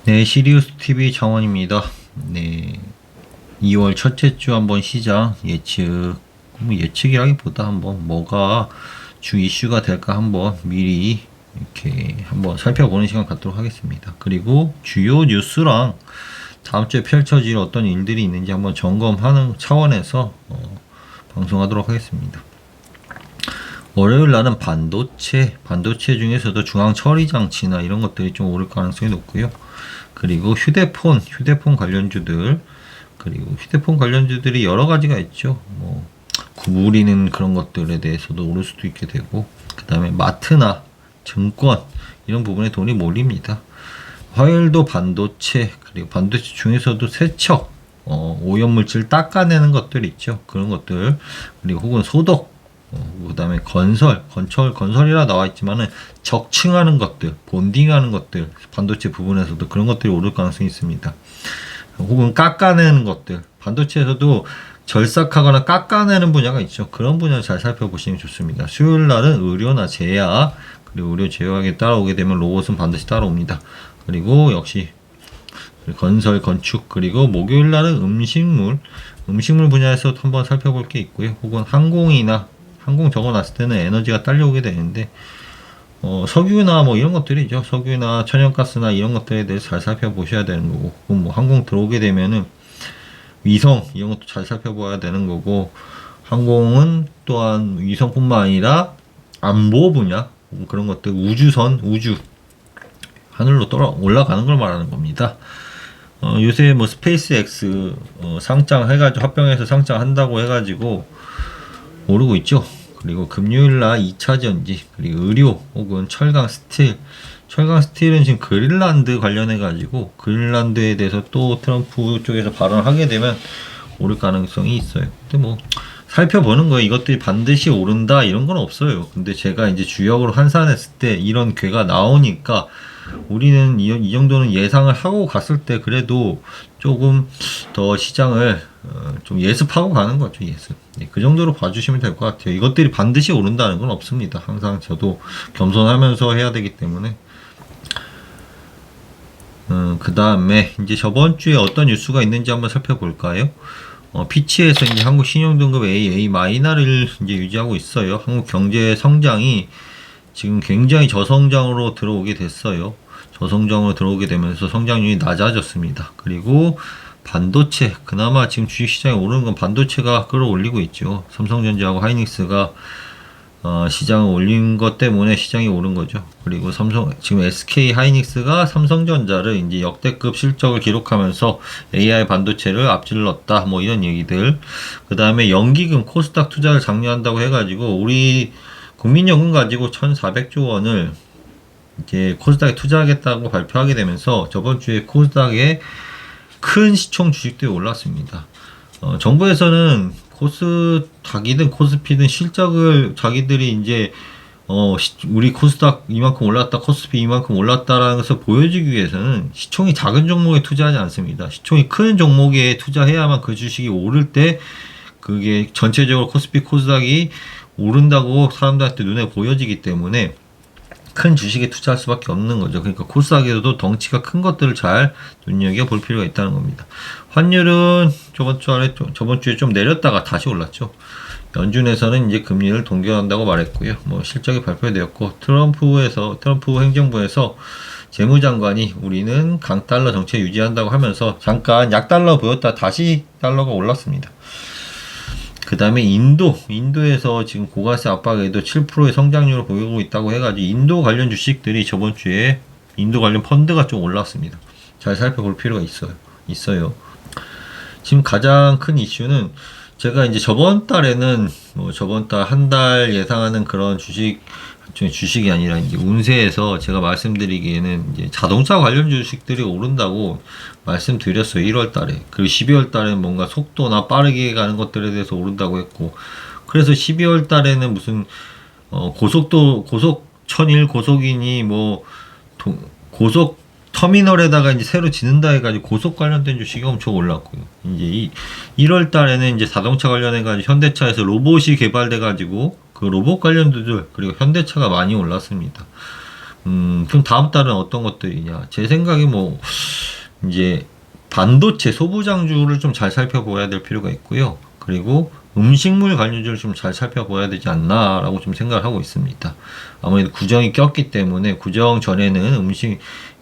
네, 시리우스 TV 정원입니다. 네, 2월 첫째 주 한번 시장 예측, 뭐 예측이라기보다 한번 뭐가 주 이슈가 될까 한번 미리 이렇게 한번 살펴보는 시간 갖도록 하겠습니다. 그리고 주요 뉴스랑 다음 주에 펼쳐질 어떤 일들이 있는지 한번 점검하는 차원에서 방송하도록 하겠습니다. 월요일 날은 반도체 중에서도 중앙 처리 장치나 이런 것들이 좀 오를 가능성이 높고요. 그리고 휴대폰 관련주들, 그리고 휴대폰 관련주들이 여러 가지가 있죠. 뭐 구부리는 그런 것들에 대해서도 오를 수도 있게 되고, 그 다음에 마트나 증권 이런 부분에 돈이 몰립니다. 화요일도 반도체, 그리고 반도체 중에서도 세척, 오염물질 닦아내는 것들 있죠. 그런 것들, 그리고 혹은 소독, 그 다음에 건설이라 나와 있지만은 적층하는 것들, 본딩하는 것들, 반도체 부분에서도 그런 것들이 오를 가능성이 있습니다. 혹은 깎아내는 것들, 반도체에서도 절삭하거나 깎아내는 분야가 있죠. 그런 분야를 잘 살펴보시면 좋습니다. 수요일 날은 의료나 제약, 그리고 의료 제약에 따라오게 되면 로봇은 반드시 따라옵니다. 그리고 역시 건설, 건축, 그리고 목요일 날은 음식물 분야에서 한번 살펴볼 게 있고요. 혹은 항공 적어놨을 때는 에너지가 딸려오게 되는데, 석유나 뭐 이런 것들이죠. 석유나 천연가스나 이런 것들에 대해서 잘 살펴보셔야 되는 거고, 혹은 뭐 항공 들어오게 되면은 위성 이런 것도 잘 살펴봐야 되는 거고, 항공은 또한 위성뿐만 아니라 안보 분야 그런 것들, 우주 하늘로 올라가는 걸 말하는 겁니다. 요새 뭐 스페이스 X 상장해가지고 합병해서 상장한다고 해가지고 오르고 있죠. 그리고 금요일날 2차 전지, 그리고 의료 혹은 철강 스틸은 지금 그린란드 관련해가지고 그린란드에 대해서 또 트럼프 쪽에서 발언을 하게 되면 오를 가능성이 있어요. 근데 뭐 살펴보는 거예요. 이것들이 반드시 오른다 이런 건 없어요. 근데 제가 이제 주역으로 환산했을 때 이런 괴가 나오니까 우리는 이 정도는 예상을 하고 갔을 때 그래도 조금 더 시장을 좀 예습하고 가는 거죠. 예습. 네, 그 정도로 봐주시면 될 것 같아요. 이것들이 반드시 오른다는 건 없습니다. 항상 저도 겸손하면서 해야 되기 때문에. 그 다음에 이제 저번 주에 어떤 뉴스가 있는지 한번 살펴볼까요? 피치에서 이제 한국 신용등급 A 마이너를 이제 유지하고 있어요. 한국 경제 성장이 지금 굉장히 저성장으로 들어오게 됐어요. 저성장으로 들어오게 되면서 성장률이 낮아졌습니다. 그리고 반도체, 그나마 지금 주식시장에 오르는 건 반도체가 끌어올리고 있죠. 삼성전자하고 하이닉스가 시장을 올린 것 때문에 시장이 오른 거죠. 그리고 지금 SK 하이닉스가 삼성전자를 이제 역대급 실적을 기록하면서 AI 반도체를 앞질렀다. 뭐 이런 얘기들. 그 다음에 연기금 코스닥 투자를 장려한다고 해가지고 우리 국민연금 가지고 1,400조 원을 이제 코스닥에 투자하겠다고 발표하게 되면서 저번 주에 코스닥에 큰 시총 주식들이 올랐습니다. 정부에서는 자기든 코스피든 실적을 자기들이 이제 우리 코스닥 이만큼 올랐다, 코스피 이만큼 올랐다라는 것을 보여주기 위해서는 시총이 작은 종목에 투자하지 않습니다. 시총이 큰 종목에 투자해야만 그 주식이 오를 때 그게 전체적으로 코스닥이 오른다고 사람들한테 눈에 보여지기 때문에 큰 주식에 투자할 수밖에 없는 거죠. 그러니까 코스닥에서도 덩치가 큰 것들을 잘 눈여겨볼 필요가 있다는 겁니다. 환율은 저번 주에 좀 내렸다가 다시 올랐죠. 연준에서는 이제 금리를 동결한다고 말했고요. 뭐 실적이 발표되었고, 트럼프 행정부에서 재무장관이 우리는 강달러 정책 유지한다고 하면서 잠깐 약달러 보였다 다시 달러가 올랐습니다. 그 다음에 인도에서 지금 고가세 압박에도 7%의 성장률을 보이고 있다고 해가지고 인도 관련 주식들이 저번 주에 인도 관련 펀드가 좀 올랐습니다. 잘 살펴볼 필요가 있어요. 지금 가장 큰 이슈는 제가 이제 저번 달에는 저번 달 한 달 예상하는 그런 주식이 아니라 이제 운세에서 제가 말씀드리기에는 이제 자동차 관련 주식들이 오른다고 말씀드렸어요. 1월 달에. 그리고 12월 달에는 뭔가 속도나 빠르게 가는 것들에 대해서 오른다고 했고, 그래서 12월 달에는 무슨 천일 고속이니 고속 터미널에다가 이제 새로 짓는다 해가지고 고속 관련된 주식이 엄청 올랐고요. 이제 1월 달에는 이제 자동차 관련해가지고 현대차에서 로봇이 개발돼가지고 그 로봇 관련주들, 그리고 현대차가 많이 올랐습니다. 그럼 다음 달은 어떤 것들이냐? 제 생각에 뭐 이제 반도체 소부장주를 좀 잘 살펴봐야 될 필요가 있고요. 그리고 음식물 관련주를 좀 잘 살펴봐야 되지 않나라고 좀 생각을 하고 있습니다. 아무래도 구정이 꼈기 때문에 구정 전에는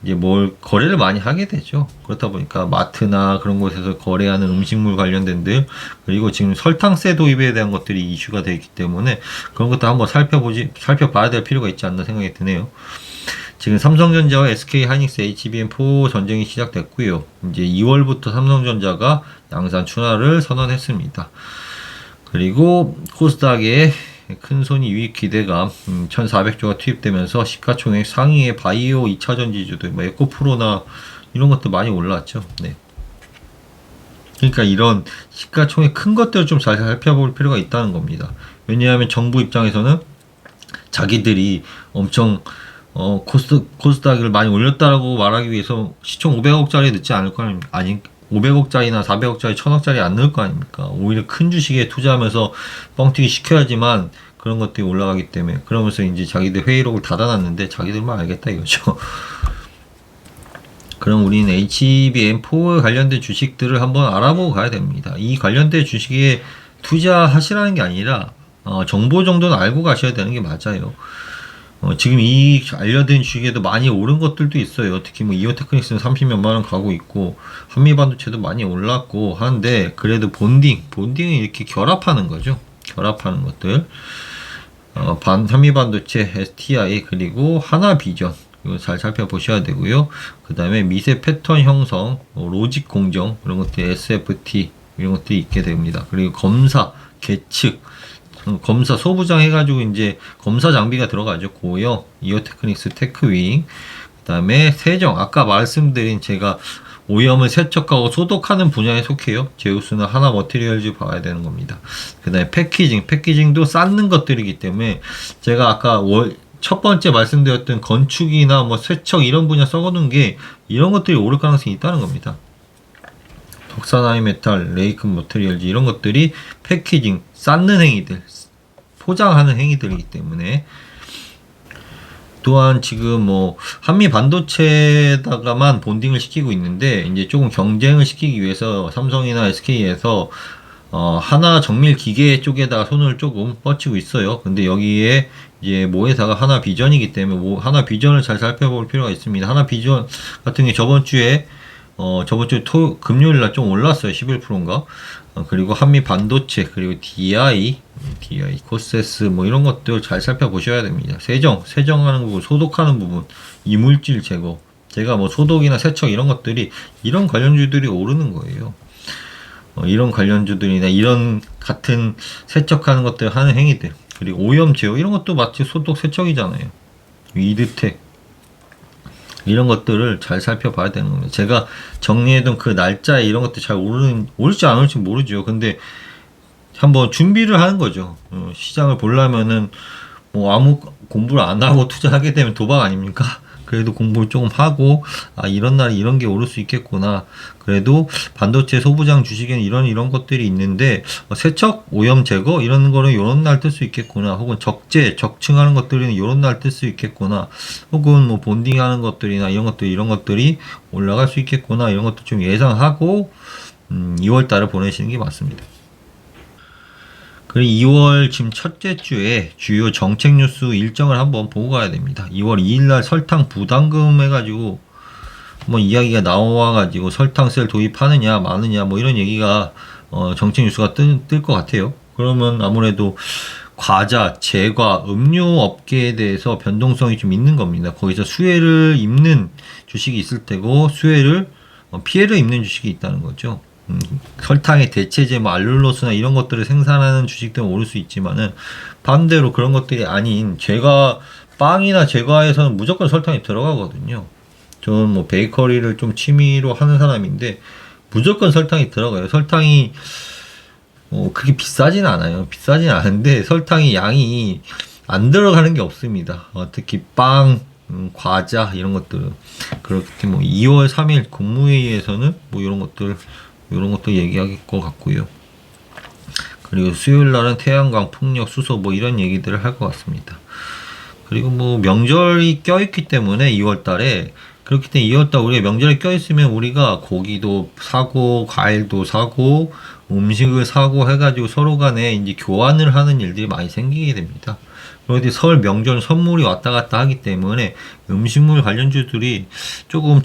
이제 뭘 거래를 많이 하게 되죠. 그렇다 보니까 마트나 그런 곳에서 거래하는 음식물 관련된들, 그리고 지금 설탕세 도입에 대한 것들이 이슈가 되어 있기 때문에 그런 것도 한번 살펴봐야 될 필요가 있지 않나 생각이 드네요. 지금 삼성전자와 SK하이닉스 HBM4 전쟁이 시작됐고요. 이제 2월부터 삼성전자가 양산 출하를 선언했습니다. 그리고 코스닥에 큰손이 유입 기대감 1400조가 투입되면서 시가총액 상위의 바이오 2차전 지주도 뭐 에코프로나 이런 것도 많이 올라왔죠. 네. 그러니까 이런 시가총액 큰 것들을 좀 잘 살펴볼 필요가 있다는 겁니다. 왜냐하면 정부 입장에서는 자기들이 엄청 코스닥을 많이 올렸다라고 말하기 위해서 시총 500억짜리 넣지 않을 거 아닙니까? 아니, 500억짜리나 400억짜리, 1000억짜리 안 넣을 거 아닙니까? 오히려 큰 주식에 투자하면서 뻥튀기 시켜야지만 그런 것들이 올라가기 때문에, 그러면서 이제 자기들 회의록을 닫아놨는데 자기들만 알겠다 이거죠. 그럼 우리는 HBM4 관련된 주식들을 한번 알아보고 가야 됩니다. 이 관련된 주식에 투자하시라는 게 아니라 정보 정도는 알고 가셔야 되는 게 맞아요. 지금 이 알려진 주식에도 많이 오른 것들도 있어요. 특히 뭐 이오테크닉스는 30몇만 원 가고 있고, 한미반도체도 많이 올랐고 하는데, 그래도 본딩을 이렇게 결합하는 거죠. 결합하는 것들. 한미반도체, STI, 그리고 하나비전. 이거 잘 살펴보셔야 되고요. 그 다음에 미세 패턴 형성, 로직 공정, 이런 것들, SFT, 이런 것들이 있게 됩니다. 그리고 검사, 계측, 검사 소부장 해가지고 이제 검사 장비가 들어가죠. 고영, 이오테크닉스, 테크윙, 그 다음에 세정. 아까 말씀드린 제가 오염을 세척하고 소독하는 분야에 속해요. 제우스나 하나 머티리얼즈 봐야 되는 겁니다. 그 다음에 패키징도 쌓는 것들이기 때문에 제가 아까 첫 번째 말씀드렸던 건축이나 뭐 세척 이런 분야 썩어둔 게 이런 것들이 오를 가능성이 있다는 겁니다. 덕산하이메탈, 레이큰 머티리얼즈 이런 것들이 패키징, 쌓는 행위들, 포장하는 행위들이기 때문에. 또한 지금 뭐 한미 반도체에다가만 본딩을 시키고 있는데, 이제 조금 경쟁을 시키기 위해서 삼성이나 SK에서 하나 정밀 기계 쪽에다가 손을 조금 뻗치고 있어요. 근데 여기에 이제 모회사가 하나 비전이기 때문에 하나 비전을 잘 살펴볼 필요가 있습니다. 하나 비전 같은 게 저번 주에 금요일 날 좀 올랐어요. 11%인가? 그리고 한미 반도체, 그리고 DI, 코세스, 뭐 이런 것들 잘 살펴보셔야 됩니다. 세정하는 부분, 소독하는 부분, 이물질 제거. 제가 뭐 소독이나 세척 이런 것들이, 이런 관련주들이 오르는 거예요. 이런 관련주들이나 이런 같은 세척하는 것들 하는 행위들. 그리고 오염 제어, 이런 것도 마치 소독 세척이잖아요. 위드텍. 이런 것들을 잘 살펴봐야 되는 겁니다. 제가 정리해둔 그 날짜에 이런 것들 잘 오를지 안 오를지 모르죠. 근데 한번 준비를 하는 거죠. 시장을 보려면은 뭐 아무 공부를 안 하고 투자하게 되면 도박 아닙니까? 그래도 공부를 조금 하고, 이런 날에 이런 게 오를 수 있겠구나. 그래도 반도체 소부장 주식에는 이런 것들이 있는데, 세척, 오염 제거, 이런 거는 요런 날 뜰 수 있겠구나. 혹은 적층하는 것들은 요런 날 뜰 수 있겠구나. 혹은 뭐 본딩 하는 것들이나 이런 것들이 올라갈 수 있겠구나. 이런 것도 좀 예상하고, 2월 달을 보내시는 게 맞습니다. 그리고 2월 지금 첫째 주에 주요 정책 뉴스 일정을 한번 보고 가야 됩니다. 2월 2일날 설탕 부담금 해가지고 뭐 이야기가 나와가지고 설탕세를 도입하느냐 마느냐 뭐 이런 얘기가 정책 뉴스가 뜰 것 같아요. 그러면 아무래도 과자, 제과, 음료 업계에 대해서 변동성이 좀 있는 겁니다. 거기서 수혜를 입는 주식이 있을 테고 피해를 입는 주식이 있다는 거죠. 설탕의 대체제, 뭐 알룰로스나 이런 것들을 생산하는 주식들은 오를 수 있지만은, 반대로 그런 것들이 아닌 빵이나 제과에서는 무조건 설탕이 들어가거든요. 저는 뭐 베이커리를 좀 취미로 하는 사람인데 무조건 설탕이 들어가요. 설탕이 그렇게 비싸진 않아요. 비싸진 않은데 설탕이 양이 안 들어가는 게 없습니다. 특히 빵, 과자 이런 것들은. 그렇기 때문에 2월 3일 국무회의에서는 뭐 이런 것도 얘기할 것 같고요. 그리고 수요일 날은 태양광, 풍력, 수소 뭐 이런 얘기들을 할 것 같습니다. 그리고 뭐 명절이 껴있기 때문에 2월 달에 그렇기 때문에 2월 달 우리가 명절에 껴있으면 우리가 고기도 사고 과일도 사고 음식을 사고 해가지고 서로 간에 이제 교환을 하는 일들이 많이 생기게 됩니다. 그런데 설 명절 선물이 왔다 갔다 하기 때문에 음식물 관련주들이 조금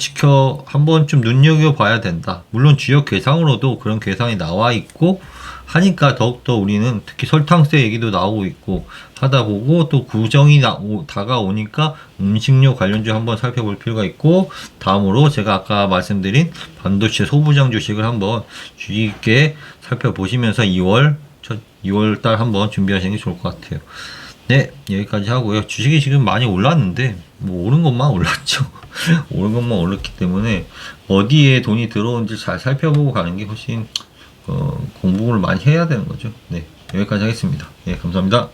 한 번쯤 눈여겨봐야 된다. 물론 주요 괴상으로도 그런 괴상이 나와 있고 하니까 더욱더 우리는 특히 설탕세 얘기도 나오고 있고 하다 보고 또 구정이 다가오니까 음식료 관련주 한번 살펴볼 필요가 있고, 다음으로 제가 아까 말씀드린 반도체 소부장 주식을 한번 주의 깊게 살펴보시면서 2월 달 한번 준비하시는 게 좋을 것 같아요. 네, 여기까지 하고요. 주식이 지금 많이 올랐는데 뭐 오른 것만 올랐죠. 오른 것만 올랐기 때문에 어디에 돈이 들어오는지 잘 살펴보고 가는 게 훨씬 공부를 많이 해야 되는 거죠. 네, 여기까지 하겠습니다. 네, 감사합니다.